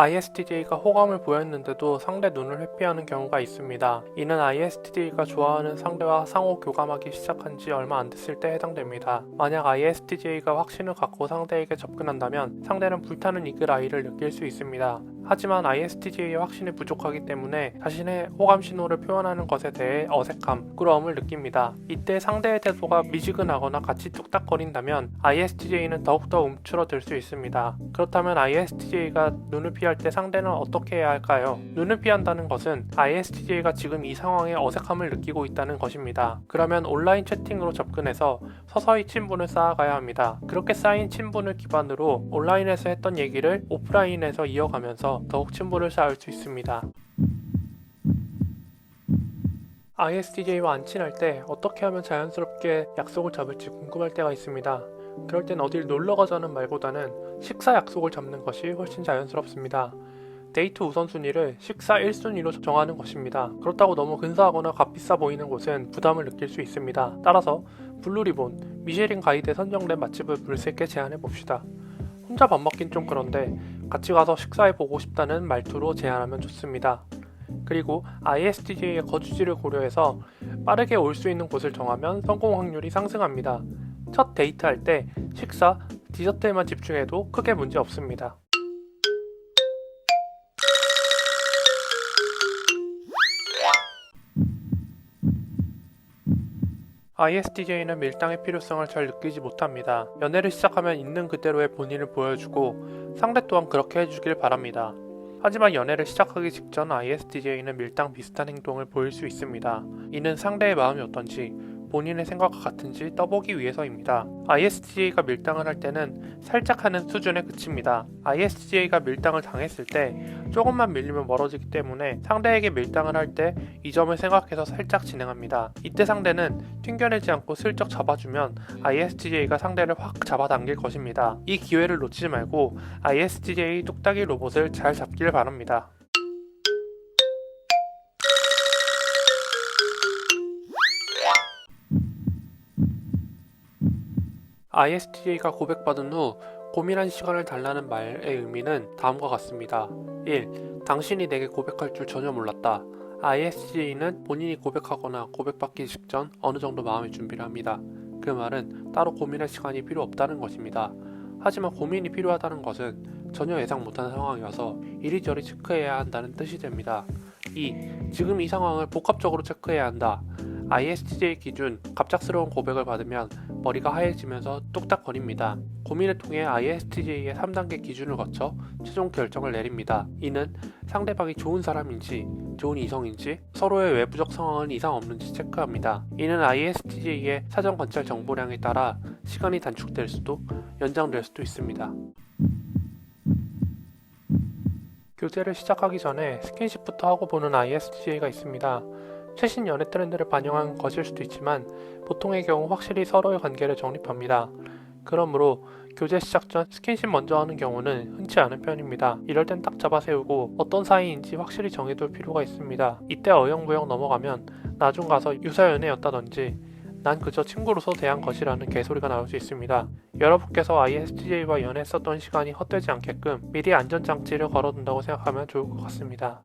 ISTJ가 호감을 보였는데도 상대 눈을 회피하는 경우가 있습니다. 이는 ISTJ가 좋아하는 상대와 상호 교감하기 시작한 지 얼마 안 됐을 때 해당됩니다. 만약 ISTJ가 확신을 갖고 상대에게 접근한다면 상대는 불타는 이글아이를 느낄 수 있습니다. 하지만 ISTJ의 확신이 부족하기 때문에 자신의 호감 신호를 표현하는 것에 대해 어색함, 부끄러움을 느낍니다. 이때 상대의 태도가 미지근하거나 같이 뚝딱거린다면 ISTJ는 더욱더 움츠러들 수 있습니다. 그렇다면 ISTJ가 눈을 피할 때 상대는 어떻게 해야 할까요? 눈을 피한다는 것은 ISTJ가 지금 이 상황에 어색함을 느끼고 있다는 것입니다. 그러면 온라인 채팅으로 접근해서 서서히 친분을 쌓아가야 합니다. 그렇게 쌓인 친분을 기반으로 온라인에서 했던 얘기를 오프라인에서 이어가면서 더욱 친분을 쌓을 수 있습니다. ISTJ와 안 친할 때 어떻게 하면 자연스럽게 약속을 잡을지 궁금할 때가 있습니다. 그럴 땐 어딜 놀러 가자는 말보다는 식사 약속을 잡는 것이 훨씬 자연스럽습니다. 데이트 우선순위를 식사 1순위로 정하는 것입니다. 그렇다고 너무 근사하거나 값비싸 보이는 곳은 부담을 느낄 수 있습니다. 따라서 블루리본, 미쉐린 가이드에 선정된 맛집을 물세 개 제안해 봅시다. 혼자 밥 먹긴 좀 그런데 같이 가서 식사해보고 싶다는 말투로 제안하면 좋습니다. 그리고 ISTJ의 거주지를 고려해서 빠르게 올 수 있는 곳을 정하면 성공 확률이 상승합니다. 첫 데이트할 때 식사, 디저트에만 집중해도 크게 문제 없습니다. ISTJ는 밀당의 필요성을 잘 느끼지 못합니다. 연애를 시작하면 있는 그대로의 본인을 보여주고 상대 또한 그렇게 해주길 바랍니다. 하지만 연애를 시작하기 직전 ISTJ는 밀당 비슷한 행동을 보일 수 있습니다. 이는 상대의 마음이 어떤지 본인의 생각과 같은지 떠보기 위해서입니다. ISTJ가 밀당을 할 때는 살짝 하는 수준에 그칩니다. ISTJ가 밀당을 당했을 때 조금만 밀리면 멀어지기 때문에 상대에게 밀당을 할 때 이 점을 생각해서 살짝 진행합니다. 이때 상대는 튕겨내지 않고 슬쩍 잡아주면 ISTJ가 상대를 확 잡아당길 것입니다. 이 기회를 놓치지 말고 ISTJ 뚝딱이 로봇을 잘 잡길 바랍니다. ISTJ가 고백받은 후 고민한 시간을 달라는 말의 의미는 다음과 같습니다. 1. 당신이 내게 고백할 줄 전혀 몰랐다. ISTJ는 본인이 고백하거나 고백받기 직전 어느 정도 마음의 준비를 합니다. 그 말은 따로 고민할 시간이 필요 없다는 것입니다. 하지만 고민이 필요하다는 것은 전혀 예상 못한 상황이어서 이리저리 체크해야 한다는 뜻이 됩니다. 2. 지금 이 상황을 복합적으로 체크해야 한다. ISTJ 기준 갑작스러운 고백을 받으면 머리가 하얘지면서 뚝딱거립니다. 고민을 통해 ISTJ의 3단계 기준을 거쳐 최종 결정을 내립니다. 이는 상대방이 좋은 사람인지 좋은 이성인지 서로의 외부적 상황은 이상 없는지 체크합니다. 이는 ISTJ의 사전 관찰 정보량에 따라 시간이 단축될 수도 연장될 수도 있습니다. 교제를 시작하기 전에 스킨십부터 하고 보는 ISTJ가 있습니다. 최신 연애 트렌드를 반영한 것일 수도 있지만 보통의 경우 확실히 서로의 관계를 정립합니다. 그러므로 교제 시작 전 스킨십 먼저 하는 경우는 흔치 않은 편입니다. 이럴 땐 딱 잡아 세우고 어떤 사이인지 확실히 정해둘 필요가 있습니다. 이때 어영부영 넘어가면 나중 가서 유사 연애였다든지 난 그저 친구로서 대한 것이라는 개소리가 나올 수 있습니다. 여러분께서 ISTJ와 연애했었던 시간이 헛되지 않게끔 미리 안전장치를 걸어둔다고 생각하면 좋을 것 같습니다.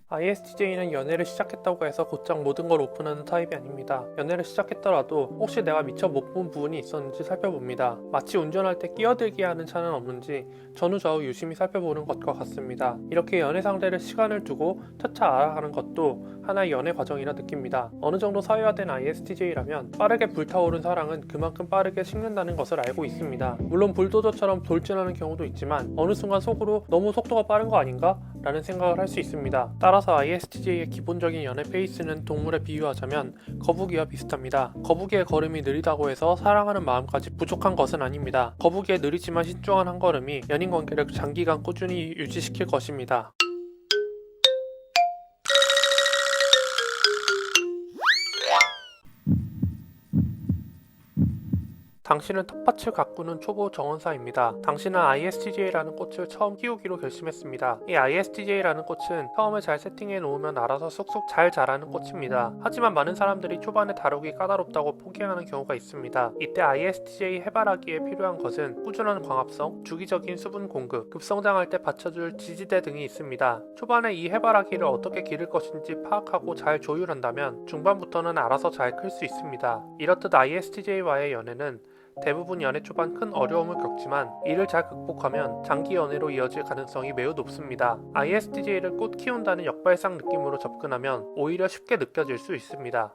ISTJ는 연애를 시작했다고 해서 곧장 모든 걸 오픈하는 타입이 아닙니다. 연애를 시작했더라도 혹시 내가 미처 못 본 부분이 있었는지 살펴봅니다. 마치 운전할 때 끼어들게 하는 차는 없는지 전후좌우 유심히 살펴보는 것과 같습니다. 이렇게 연애 상대를 시간을 두고 차차 알아가는 것도 하나의 연애 과정이라 느낍니다. 어느 정도 사회화된 ISTJ라면 빠르게 불타오른 사랑은 그만큼 빠르게 식는다는 것을 알고 있습니다. 물론 불도저처럼 돌진하는 경우도 있지만 어느 순간 속으로 너무 속도가 빠른 거 아닌가? 라는 생각을 할 수 있습니다. 따라서 ISTJ의 기본적인 연애 페이스는 동물에 비유하자면 거북이와 비슷합니다. 거북이의 걸음이 느리다고 해서 사랑하는 마음까지 부족한 것은 아닙니다. 거북이의 느리지만 신중한 한 걸음이 연인 관계를 장기간 꾸준히 유지시킬 것입니다. 당신은 텃밭을 가꾸는 초보 정원사입니다. 당신은 ISTJ라는 꽃을 처음 키우기로 결심했습니다. 이 ISTJ라는 꽃은 처음에 잘 세팅해 놓으면 알아서 쑥쑥 잘 자라는 꽃입니다. 하지만 많은 사람들이 초반에 다루기 까다롭다고 포기하는 경우가 있습니다. 이때 ISTJ 해바라기에 필요한 것은 꾸준한 광합성, 주기적인 수분 공급, 급성장할 때 받쳐줄 지지대 등이 있습니다. 초반에 이 해바라기를 어떻게 기를 것인지 파악하고 잘 조율한다면 중반부터는 알아서 잘 클 수 있습니다. 이렇듯 ISTJ와의 연애는 대부분 연애 초반 큰 어려움을 겪지만 이를 잘 극복하면 장기 연애로 이어질 가능성이 매우 높습니다. ISTJ를 꽃 키운다는 역발상 느낌으로 접근하면 오히려 쉽게 느껴질 수 있습니다.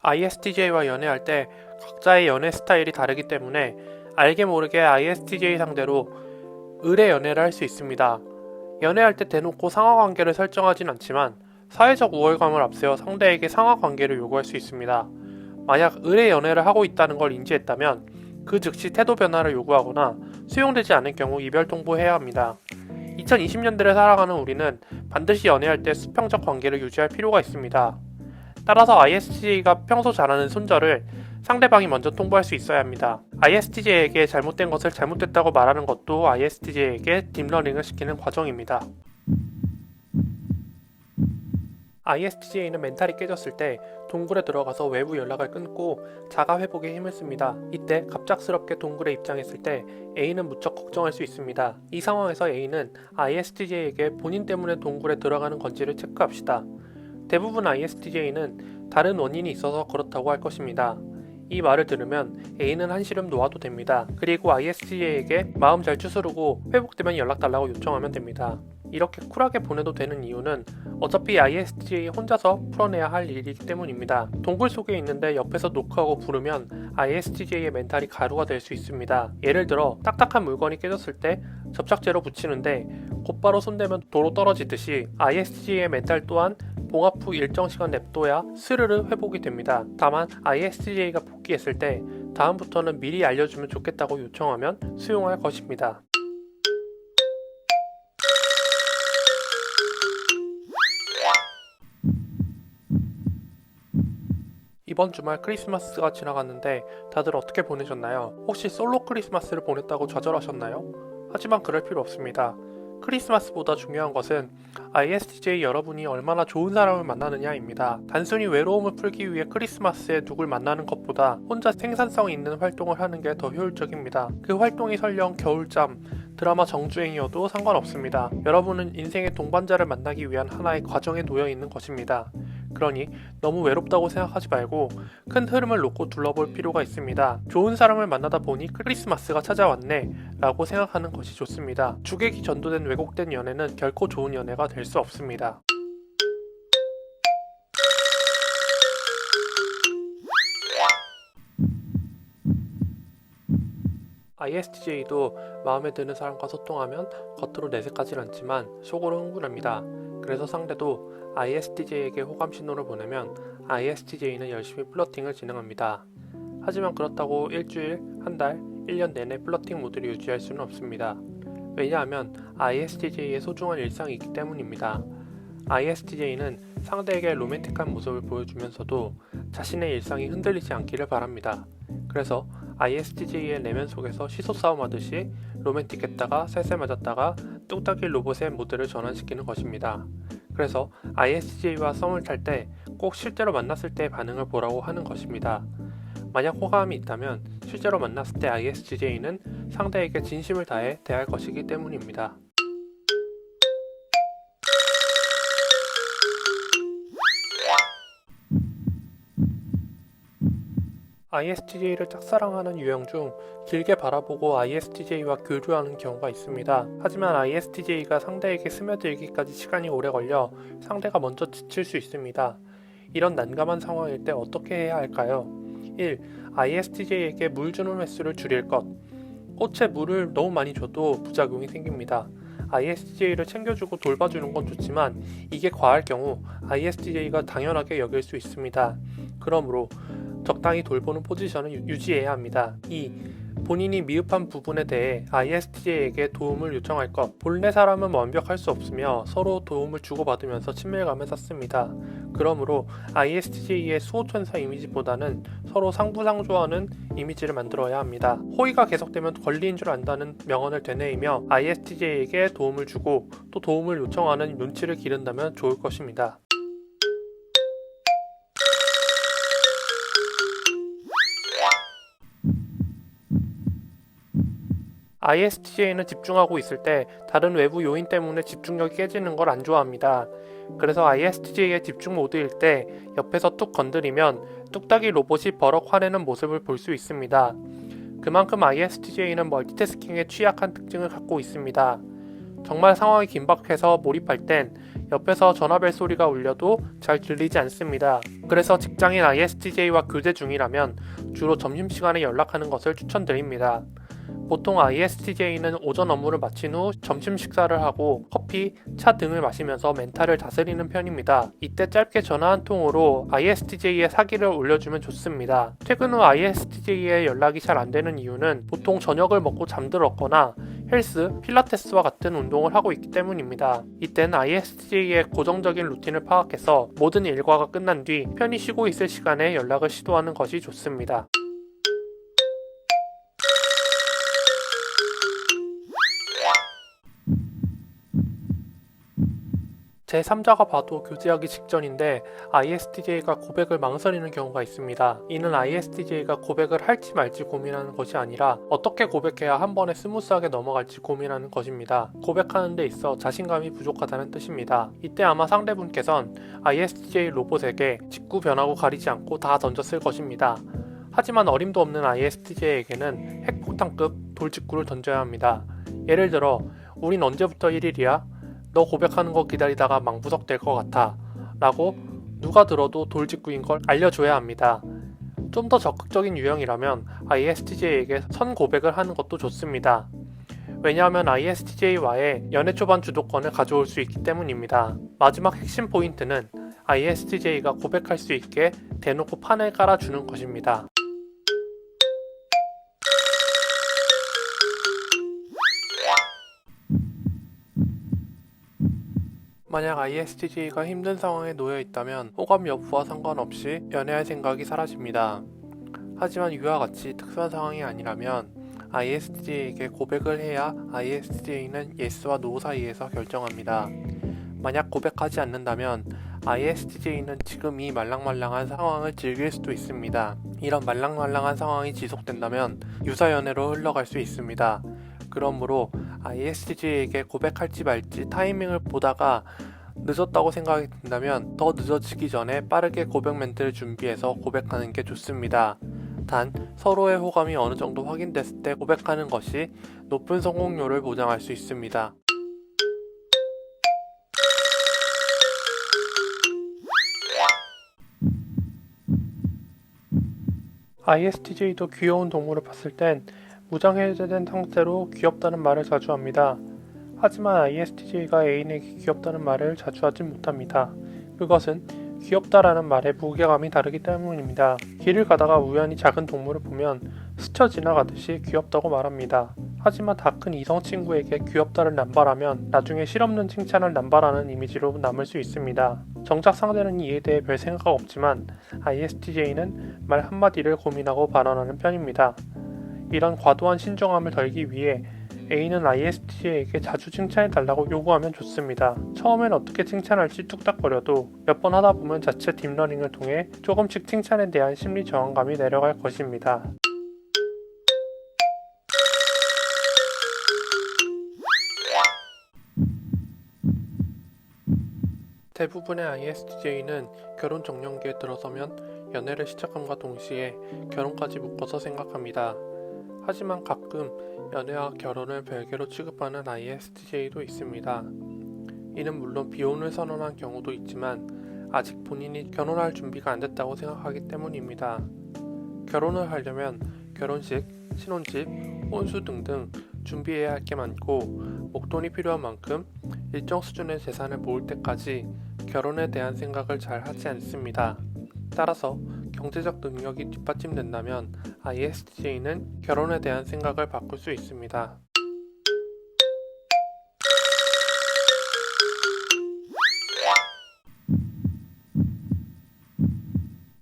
ISTJ와 연애할 때 각자의 연애 스타일이 다르기 때문에 알게 모르게 ISTJ 상대로 의뢰 연애를 할 수 있습니다. 연애할 때 대놓고 상하관계를 설정하진 않지만 사회적 우월감을 앞세워 상대에게 상하관계를 요구할 수 있습니다. 만약 의뢰 연애를 하고 있다는 걸 인지했다면 그 즉시 태도 변화를 요구하거나 수용되지 않을 경우 이별 통보해야 합니다. 2020년대를 살아가는 우리는 반드시 연애할 때 수평적 관계를 유지할 필요가 있습니다. 따라서 ISTJ가 평소 잘하는 손절을 상대방이 먼저 통보할 수 있어야 합니다. ISTJ에게 잘못된 것을 잘못됐다고 말하는 것도 ISTJ에게 딥러닝을 시키는 과정입니다. ISTJ는 멘탈이 깨졌을 때 동굴에 들어가서 외부 연락을 끊고 자가 회복에 힘을 씁니다. 이때 갑작스럽게 동굴에 입장했을 때 A는 무척 걱정할 수 있습니다. 이 상황에서 A는 ISTJ에게 본인 때문에 동굴에 들어가는 건지를 체크합시다. 대부분 ISTJ는 다른 원인이 있어서 그렇다고 할 것입니다. 이 말을 들으면 A는 한시름 놓아도 됩니다. 그리고 ISTJ에게 마음 잘 추스르고 회복되면 연락달라고 요청하면 됩니다. 이렇게 쿨하게 보내도 되는 이유는 어차피 ISTJ 혼자서 풀어내야 할 일이기 때문입니다. 동굴 속에 있는데 옆에서 노크하고 부르면 ISTJ의 멘탈이 가루가 될 수 있습니다. 예를 들어 딱딱한 물건이 깨졌을 때 접착제로 붙이는데 곧바로 손대면 도로 떨어지듯이 ISTJ의 멘탈 또한 봉합 후 일정 시간 냅둬야 스르르 회복이 됩니다. 다만 ISTJ가 복귀했을 때 다음부터는 미리 알려주면 좋겠다고 요청하면 수용할 것입니다. 이번 주말 크리스마스가 지나갔는데 다들 어떻게 보내셨나요? 혹시 솔로 크리스마스를 보냈다고 좌절하셨나요? 하지만 그럴 필요 없습니다. 크리스마스보다 중요한 것은 ISTJ 여러분이 얼마나 좋은 사람을 만나느냐입니다. 단순히 외로움을 풀기 위해 크리스마스에 누굴 만나는 것보다 혼자 생산성 있는 활동을 하는 게 더 효율적입니다. 그 활동이 설령 겨울잠, 드라마 정주행이어도 상관없습니다. 여러분은 인생의 동반자를 만나기 위한 하나의 과정에 놓여 있는 것입니다. 그러니 너무 외롭다고 생각하지 말고 큰 흐름을 놓고 둘러볼 필요가 있습니다. 좋은 사람을 만나다 보니 크리스마스가 찾아왔네 라고 생각하는 것이 좋습니다. 주객이 전도된 왜곡된 연애는 결코 좋은 연애가 될 수 없습니다. ISTJ도 마음에 드는 사람과 소통하면 겉으로 내색하진 않지만 속으로 흥분합니다. 그래서 상대도 ISTJ에게 호감 신호를 보내면 ISTJ는 열심히 플러팅을 진행합니다. 하지만 그렇다고 일주일, 한 달, 1년 내내 플러팅 모드를 유지할 수는 없습니다. 왜냐하면 ISTJ의 소중한 일상이 있기 때문입니다. ISTJ는 상대에게 로맨틱한 모습을 보여주면서도 자신의 일상이 흔들리지 않기를 바랍니다. 그래서 ISTJ의 내면 속에서 시소 싸움하듯이 로맨틱했다가 쎄쎄 맞았다가 뚝딱이 로봇의 모드를 전환시키는 것입니다. 그래서 ISTJ와 썸을 탈 때 꼭 실제로 만났을 때의 반응을 보라고 하는 것입니다. 만약 호감이 있다면 실제로 만났을 때 ISTJ는 상대에게 진심을 다해 대할 것이기 때문입니다. ISTJ를 짝사랑하는 유형 중 길게 바라보고 ISTJ와 교류하는 경우가 있습니다. 하지만 ISTJ가 상대에게 스며들기까지 시간이 오래 걸려 상대가 먼저 지칠 수 있습니다. 이런 난감한 상황일 때 어떻게 해야 할까요? 1. ISTJ에게 물 주는 횟수를 줄일 것. 꽃에 물을 너무 많이 줘도 부작용이 생깁니다. ISTJ를 챙겨주고 돌봐주는 건 좋지만 이게 과할 경우 ISTJ가 당연하게 여길 수 있습니다. 그러므로 적당히 돌보는 포지션을 유지해야 합니다. 2. 본인이 미흡한 부분에 대해 ISTJ에게 도움을 요청할 것. 본래 사람은 완벽할 수 없으며 서로 도움을 주고받으면서 친밀감을 쌓습니다. 그러므로 ISTJ의 수호천사 이미지보다는 서로 상부상조하는 이미지를 만들어야 합니다. 호의가 계속되면 권리인 줄 안다는 명언을 되뇌이며 ISTJ에게 도움을 주고 또 도움을 요청하는 눈치를 기른다면 좋을 것입니다. ISTJ는 집중하고 있을 때 다른 외부 요인 때문에 집중력이 깨지는 걸 안 좋아합니다. 그래서 ISTJ의 집중 모드일 때 옆에서 툭 건드리면 뚝딱이 로봇이 버럭 화내는 모습을 볼 수 있습니다. 그만큼 ISTJ는 멀티태스킹에 취약한 특징을 갖고 있습니다. 정말 상황이 긴박해서 몰입할 땐 옆에서 전화벨 소리가 울려도 잘 들리지 않습니다. 그래서 직장인 ISTJ와 교제 중이라면 주로 점심시간에 연락하는 것을 추천드립니다. 보통 ISTJ는 오전 업무를 마친 후 점심 식사를 하고 커피, 차 등을 마시면서 멘탈을 다스리는 편입니다. 이때 짧게 전화 한 통으로 ISTJ의 사기를 올려주면 좋습니다. 퇴근 후 ISTJ의 연락이 잘 안되는 이유는 보통 저녁을 먹고 잠들었거나 헬스, 필라테스와 같은 운동을 하고 있기 때문입니다. 이때는 ISTJ의 고정적인 루틴을 파악해서 모든 일과가 끝난 뒤 편히 쉬고 있을 시간에 연락을 시도하는 것이 좋습니다. 제3자가 봐도 교제하기 직전인데 ISTJ가 고백을 망설이는 경우가 있습니다. 이는 ISTJ가 고백을 할지 말지 고민하는 것이 아니라 어떻게 고백해야 한 번에 스무스하게 넘어갈지 고민하는 것입니다. 고백하는 데 있어 자신감이 부족하다는 뜻입니다. 이때 아마 상대분께선 ISTJ 로봇에게 직구 변하고 가리지 않고 다 던졌을 것입니다. 하지만 어림도 없는 ISTJ에게는 핵폭탄급 돌직구를 던져야 합니다. 예를 들어 우린 언제부터 1일이야? 너 고백하는 거 기다리다가 망부석 될 것 같아 라고 누가 들어도 돌직구인 걸 알려줘야 합니다. 좀 더 적극적인 유형이라면 ISTJ에게 선 고백을 하는 것도 좋습니다. 왜냐하면 ISTJ와의 연애 초반 주도권을 가져올 수 있기 때문입니다. 마지막 핵심 포인트는 ISTJ가 고백할 수 있게 대놓고 판을 깔아주는 것입니다. 만약 ISTJ가 힘든 상황에 놓여 있다면 호감 여부와 상관없이 연애할 생각이 사라집니다. 하지만 이와 같이 특수한 상황이 아니라면 ISTJ에게 고백을 해야 ISTJ는 예스와 노 사이에서 결정합니다. 만약 고백하지 않는다면 ISTJ는 지금 이 말랑말랑한 상황을 즐길 수도 있습니다. 이런 말랑말랑한 상황이 지속된다면 유사연애로 흘러갈 수 있습니다. 그러므로 ISTJ에게 고백할지 말지 타이밍을 보다가 늦었다고 생각이 든다면 더 늦어지기 전에 빠르게 고백 멘트를 준비해서 고백하는 게 좋습니다. 단 서로의 호감이 어느 정도 확인됐을 때 고백하는 것이 높은 성공률을 보장할 수 있습니다. ISTJ도 귀여운 동물을 봤을 땐 무장해제된 상태로 귀엽다는 말을 자주 합니다. 하지만 ISTJ가 애인에게 귀엽다는 말을 자주 하지 못합니다. 그것은 귀엽다라는 말의 무게감이 다르기 때문입니다. 길을 가다가 우연히 작은 동물을 보면 스쳐 지나가듯이 귀엽다고 말합니다. 하지만 다 큰 이성 친구에게 귀엽다를 남발하면 나중에 실없는 칭찬을 남발하는 이미지로 남을 수 있습니다. 정작 상대는 이에 대해 별 생각 없지만 ISTJ는 말 한마디를 고민하고 발언하는 편입니다. 이런 과도한 신중함을 덜기 위해 A는 ISTJ에게 자주 칭찬해달라고 요구하면 좋습니다. 처음엔 어떻게 칭찬할지 뚝딱거려도 몇 번 하다 보면 자체 딥러닝을 통해 조금씩 칭찬에 대한 심리 저항감이 내려갈 것입니다. 대부분의 ISTJ는 결혼 정년기에 들어서면 연애를 시작함과 동시에 결혼까지 묶어서 생각합니다. 하지만 가끔 연애와 결혼을 별개로 취급하는 ISTJ도 있습니다. 이는 물론 비혼을 선언한 경우도 있지만 아직 본인이 결혼할 준비가 안 됐다고 생각하기 때문입니다. 결혼을 하려면 결혼식, 신혼집, 혼수 등등 준비해야 할 게 많고 목돈이 필요한 만큼 일정 수준의 재산을 모을 때까지 결혼에 대한 생각을 잘 하지 않습니다. 따라서 경제적 능력이 뒷받침된다면 ISTJ는 결혼에 대한 생각을 바꿀 수 있습니다.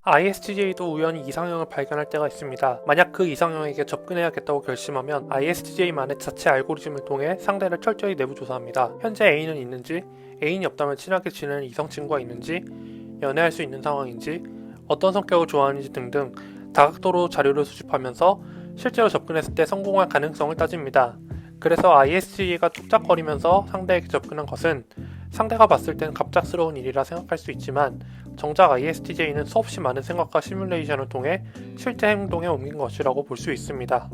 ISTJ도 우연히 이상형을 발견할 때가 있습니다. 만약 그 이상형에게 접근해야겠다고 결심하면 ISTJ만의 자체 알고리즘을 통해 상대를 철저히 내부 조사합니다. 현재 애인은 있는지, 애인이 없다면 친하게 지내는 이성 친구가 있는지, 연애할 수 있는 상황인지, 어떤 성격을 좋아하는지 등등 다각도로 자료를 수집하면서 실제로 접근했을 때 성공할 가능성을 따집니다. 그래서 ISTJ가 뚝딱거리면서 상대에게 접근한 것은 상대가 봤을 땐 갑작스러운 일이라 생각할 수 있지만 정작 ISTJ는 수없이 많은 생각과 시뮬레이션을 통해 실제 행동에 옮긴 것이라고 볼 수 있습니다.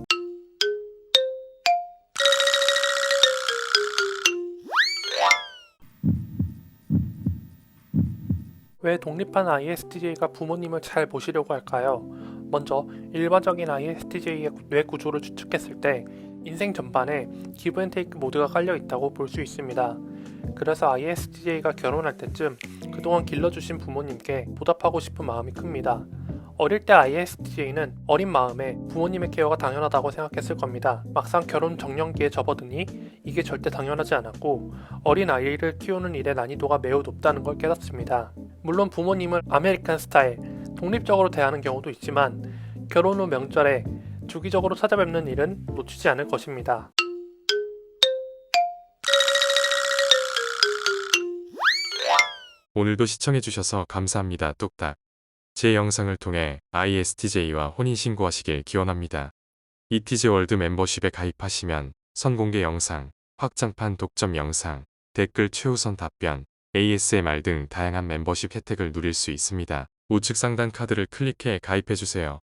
왜 독립한 ISTJ가 부모님을 잘 모시려고 할까요? 먼저 일반적인 ISTJ의 뇌 구조를 추측했을 때 인생 전반에 기브 앤 테이크 모드가 깔려 있다고 볼 수 있습니다. 그래서 ISTJ가 결혼할 때쯤 그동안 길러주신 부모님께 보답하고 싶은 마음이 큽니다. 어릴 때 ISTJ는 어린 마음에 부모님의 케어가 당연하다고 생각했을 겁니다. 막상 결혼 정년기에 접어드니 이게 절대 당연하지 않았고 어린 아이를 키우는 일의 난이도가 매우 높다는 걸 깨닫습니다. 물론 부모님을 아메리칸 스타일, 독립적으로 대하는 경우도 있지만 결혼 후 명절에 주기적으로 찾아뵙는 일은 놓치지 않을 것입니다. 오늘도 시청해주셔서 감사합니다. 뚝딱. 제 영상을 통해 ISTJ와 혼인신고하시길 기원합니다. 이티즈월드 멤버십에 가입하시면 선공개 영상, 확장판 독점 영상, 댓글 최우선 답변, ASMR 등 다양한 멤버십 혜택을 누릴 수 있습니다. 우측 상단 카드를 클릭해 가입해주세요.